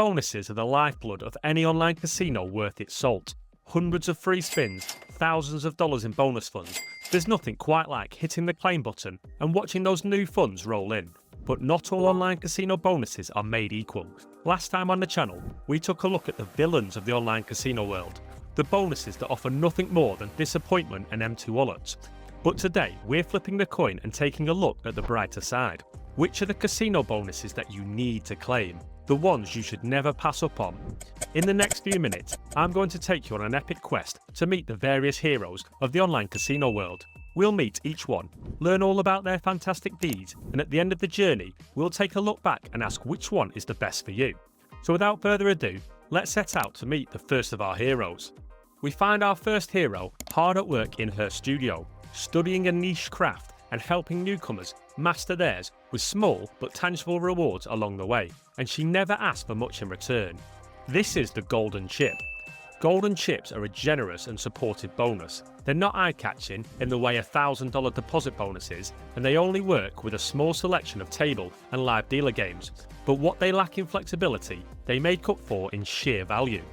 bonuses are the lifeblood of any online casino worth its salt. Hundreds of free spins, thousands of dollars in bonus funds. There's nothing quite like hitting the claim button and watching those new funds roll in. But not all online casino bonuses are made equal. Last time on the channel, we took a look at the villains of the online casino world. The bonuses that offer nothing more than disappointment and empty wallets. But today, we're flipping the coin and taking a look at the brighter side. Which are the casino bonuses that you need to claim? The ones you should never pass up on. In the next few minutes, I'm going to take you on an epic quest to meet the various heroes of the online casino world. We'll meet each one, learn all about their fantastic deeds, and at the end of the journey, we'll take a look back and ask which one is the best for you. So without further ado, let's set out to meet the first of our heroes. We find our first hero hard at work in her studio, studying a niche craft and helping newcomers master theirs with small but tangible rewards along the way, and she never asks for much in return. This is the Golden Chip. Golden Chips are a generous and supportive bonus. They're not eye-catching in the way $1,000 deposit bonuses, and they only work with a small selection of table and live dealer games, but what they lack in flexibility, they make up for in sheer value.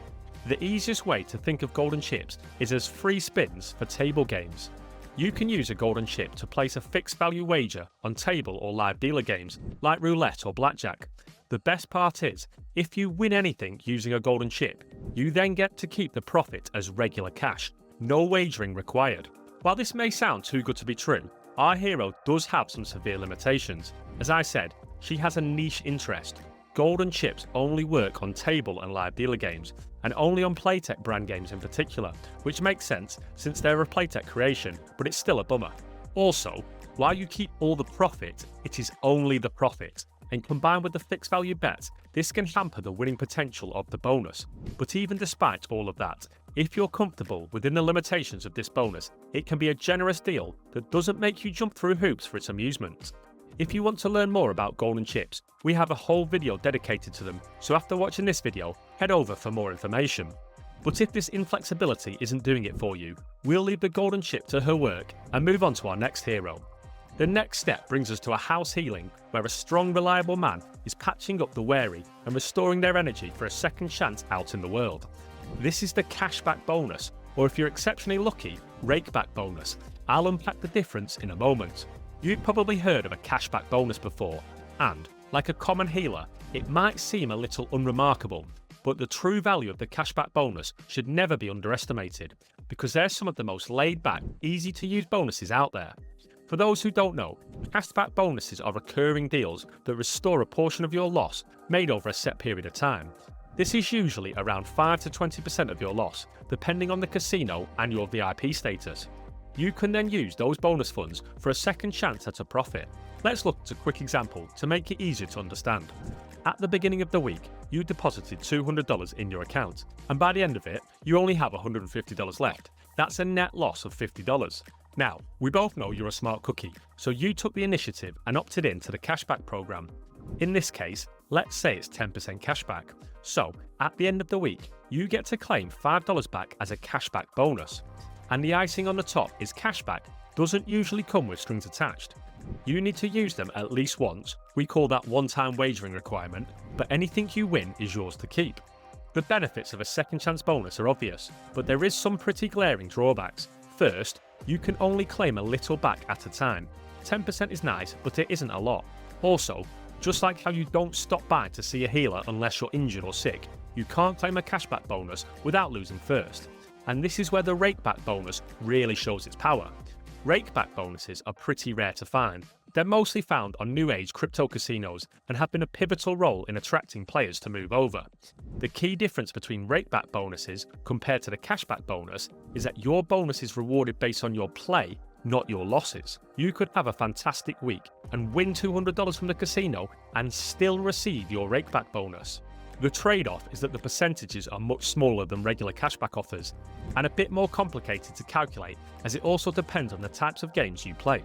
The easiest way to think of Golden Chips is as free spins for table games. You can use a Golden Chip to place a fixed value wager on table or live dealer games like roulette or blackjack. The best part is, if you win anything using a Golden Chip, you then get to keep the profit as regular cash, no wagering required. While this may sound too good to be true, our hero does have some severe limitations. As I said, she has a niche interest. Golden Chips only work on table and live dealer games, and only on Playtech brand games in particular, which makes sense since they're a Playtech creation, but it's still a bummer. Also, while you keep all the profit, it is only the profit, and combined with the fixed value bets, this can hamper the winning potential of the bonus. But even despite all of that, if you're comfortable within the limitations of this bonus, it can be a generous deal that doesn't make you jump through hoops for its amusement. If you want to learn more about Golden Chips, we have a whole video dedicated to them, so after watching this video, head over for more information. But if this inflexibility isn't doing it for you, we'll leave the Golden Chip to her work and move on to our next hero. The next step brings us to a house healing, where a strong, reliable man is patching up the wary and restoring their energy for a second chance out in the world. This is the Cashback bonus, or if you're exceptionally lucky, rakeback bonus. I'll unpack the difference in a moment. You've probably heard of a cashback bonus before, and, like a common healer, it might seem a little unremarkable, but the true value of the cashback bonus should never be underestimated, because they're some of the most laid-back, easy-to-use bonuses out there. For those who don't know, cashback bonuses are recurring deals that restore a portion of your loss made over a set period of time. This is usually around 5 to 20% of your loss, depending on the casino and your VIP status. You can then use those bonus funds for a second chance at a profit. Let's look at a quick example to make it easier to understand. At the beginning of the week, you deposited $200 in your account, and by the end of it, you only have $150 left. That's a net loss of $50. Now, we both know you're a smart cookie, so you took the initiative and opted in to the cashback program. In this case, let's say it's 10% cashback. So, at the end of the week, you get to claim $5 back as a cashback bonus. And the icing on the top is cashback doesn't usually come with strings attached. You need to use them at least once, we call that one-time wagering requirement, but anything you win is yours to keep. The benefits of a second chance bonus are obvious, but there is some pretty glaring drawbacks. First, you can only claim a little back at a time. 10% is nice, but it isn't a lot. Also, just like how you don't stop by to see a healer unless you're injured or sick, you can't claim a cashback bonus without losing first. And this is where the rakeback bonus really shows its power. Rakeback bonuses are pretty rare to find. They're mostly found on new age crypto casinos and have been a pivotal role in attracting players to move over. The key difference between rakeback bonuses compared to the cashback bonus is that your bonus is rewarded based on your play, not your losses. You could have a fantastic week and win $200 from the casino and still receive your rakeback bonus. The trade-off is that the percentages are much smaller than regular cashback offers, and a bit more complicated to calculate as it also depends on the types of games you play.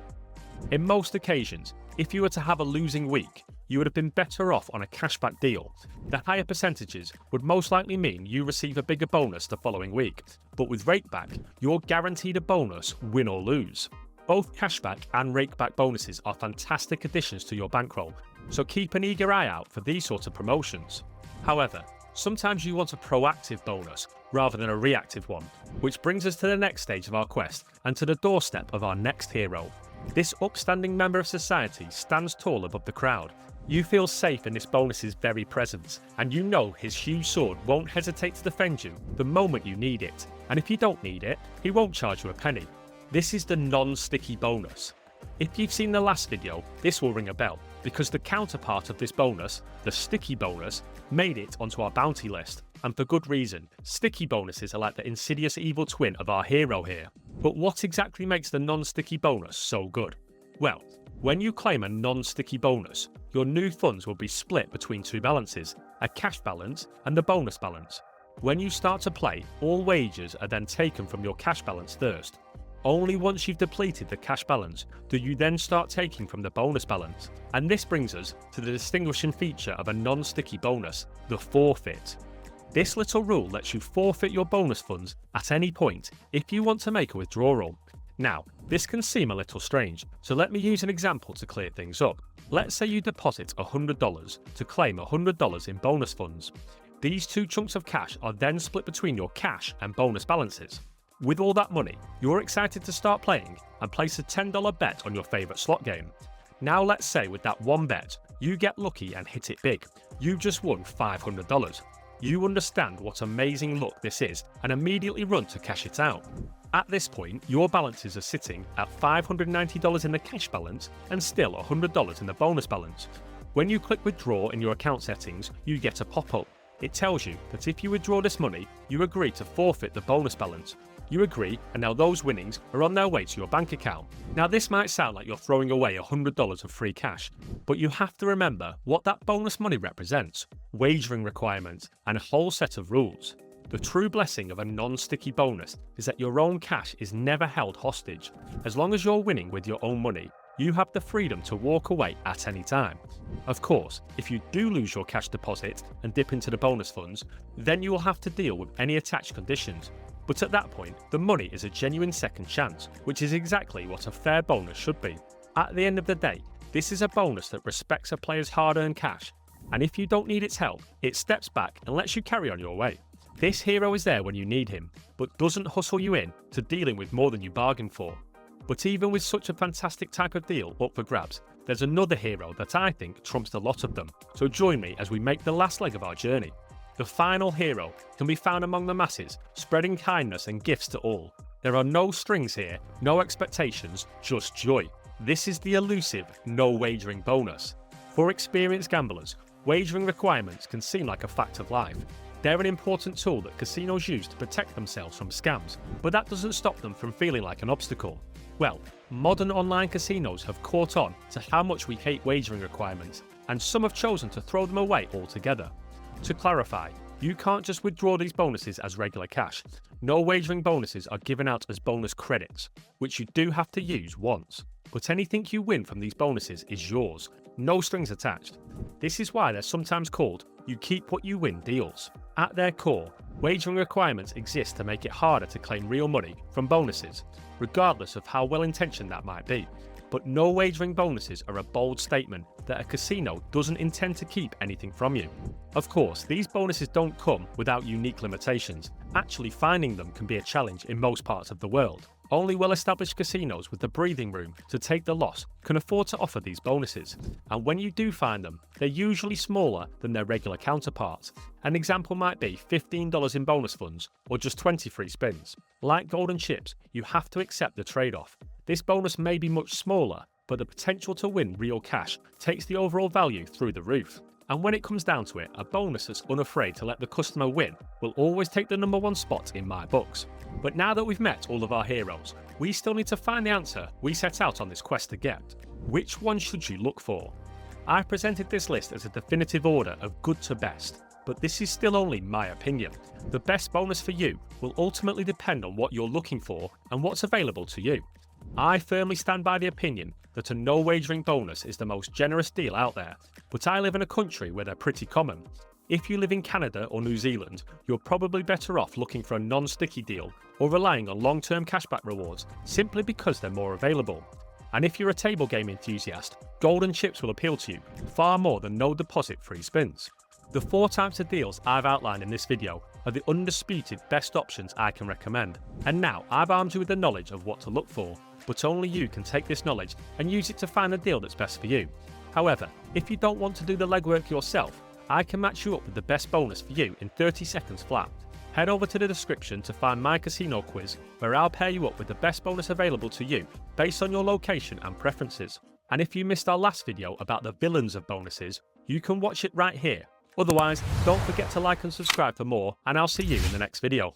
In most occasions, if you were to have a losing week, you would have been better off on a cashback deal. The higher percentages would most likely mean you receive a bigger bonus the following week, but with rakeback, you're guaranteed a bonus win or lose. Both cashback and rakeback bonuses are fantastic additions to your bankroll, so keep an eager eye out for these sorts of promotions. However, sometimes you want a proactive bonus rather than a reactive one, which brings us to the next stage of our quest and to the doorstep of our next hero. This upstanding member of society stands tall above the crowd. You feel safe in this bonus's very presence, and you know his huge sword won't hesitate to defend you the moment you need it. And if you don't need it, he won't charge you a penny. This is the non-sticky bonus. If you've seen the last video, this will ring a bell, because the counterpart of this bonus, the sticky bonus, made it onto our bounty list. And for good reason. Sticky bonuses are like the insidious evil twin of our hero here. But what exactly makes the non-sticky bonus so good? Well, when you claim a non-sticky bonus, your new funds will be split between two balances, a cash balance and the bonus balance. When you start to play, all wagers are then taken from your cash balance first. Only once you've depleted the cash balance do you then start taking from the bonus balance. And this brings us to the distinguishing feature of a non-sticky bonus, the forfeit. This little rule lets you forfeit your bonus funds at any point if you want to make a withdrawal. Now, this can seem a little strange, so let me use an example to clear things up. Let's say you deposit $100 to claim $100 in bonus funds. These two chunks of cash are then split between your cash and bonus balances. With all that money, you're excited to start playing and place a $10 bet on your favourite slot game. Now let's say with that one bet, you get lucky and hit it big. You've just won $500. You understand what amazing luck this is and immediately run to cash it out. At this point, your balances are sitting at $590 in the cash balance and still $100 in the bonus balance. When you click withdraw in your account settings, you get a pop-up. It tells you that if you withdraw this money, you agree to forfeit the bonus balance. You agree, and now those winnings are on their way to your bank account. Now this might sound like you're throwing away $100 of free cash, but you have to remember what that bonus money represents: wagering requirements and a whole set of rules. The true blessing of a non-sticky bonus is that your own cash is never held hostage. As long as you're winning with your own money, you have the freedom to walk away at any time. Of course, if you do lose your cash deposit and dip into the bonus funds, then you will have to deal with any attached conditions. But at that point, the money is a genuine second chance, which is exactly what a fair bonus should be. At the end of the day, this is a bonus that respects a player's hard-earned cash, and if you don't need its help, it steps back and lets you carry on your way. This hero is there when you need him, but doesn't hustle you in to dealing with more than you bargained for. But even with such a fantastic type of deal up for grabs, there's another hero that I think trumps a lot of them. So join me as we make the last leg of our journey. The final hero can be found among the masses, spreading kindness and gifts to all. There are no strings here, no expectations, just joy. This is the elusive no wagering bonus. For experienced gamblers, wagering requirements can seem like a fact of life. They're an important tool that casinos use to protect themselves from scams, but that doesn't stop them from feeling like an obstacle. Well, modern online casinos have caught on to how much we hate wagering requirements, and some have chosen to throw them away altogether. To clarify, you can't just withdraw these bonuses as regular cash. No wagering bonuses are given out as bonus credits, which you do have to use once. But anything you win from these bonuses is yours, no strings attached. This is why they're sometimes called you keep what you win deals. At their core, wagering requirements exist to make it harder to claim real money from bonuses, regardless of how well-intentioned that might be. But no wagering bonuses are a bold statement that a casino doesn't intend to keep anything from you. Of course, these bonuses don't come without unique limitations. Actually finding them can be a challenge in most parts of the world. Only well-established casinos with the breathing room to take the loss can afford to offer these bonuses, and when you do find them, they're usually smaller than their regular counterparts. An example might be $15 in bonus funds, or just 20 free spins. Like golden chips, you have to accept the trade-off. This bonus may be much smaller, but the potential to win real cash takes the overall value through the roof. And when it comes down to it, a bonus that's unafraid to let the customer win will always take the #1 spot in my books. But now that we've met all of our heroes, we still need to find the answer we set out on this quest to get. Which one should you look for? I've presented this list as a definitive order of good to best, but this is still only my opinion. The best bonus for you will ultimately depend on what you're looking for and what's available to you. I firmly stand by the opinion that a no wagering bonus is the most generous deal out there, but I live in a country where they're pretty common. If you live in Canada or New Zealand, you're probably better off looking for a non-sticky deal or relying on long-term cashback rewards simply because they're more available. And if you're a table game enthusiast, golden chips will appeal to you far more than no deposit free spins. The 4 types of deals I've outlined in this video are the undisputed best options I can recommend. And now I've armed you with the knowledge of what to look for, but only you can take this knowledge and use it to find the deal that's best for you. However, if you don't want to do the legwork yourself, I can match you up with the best bonus for you in 30 seconds flat. Head over to the description to find my casino quiz, where I'll pair you up with the best bonus available to you based on your location and preferences. And if you missed our last video about the villains of bonuses, you can watch it right here. Otherwise, don't forget to like and subscribe for more, and I'll see you in the next video.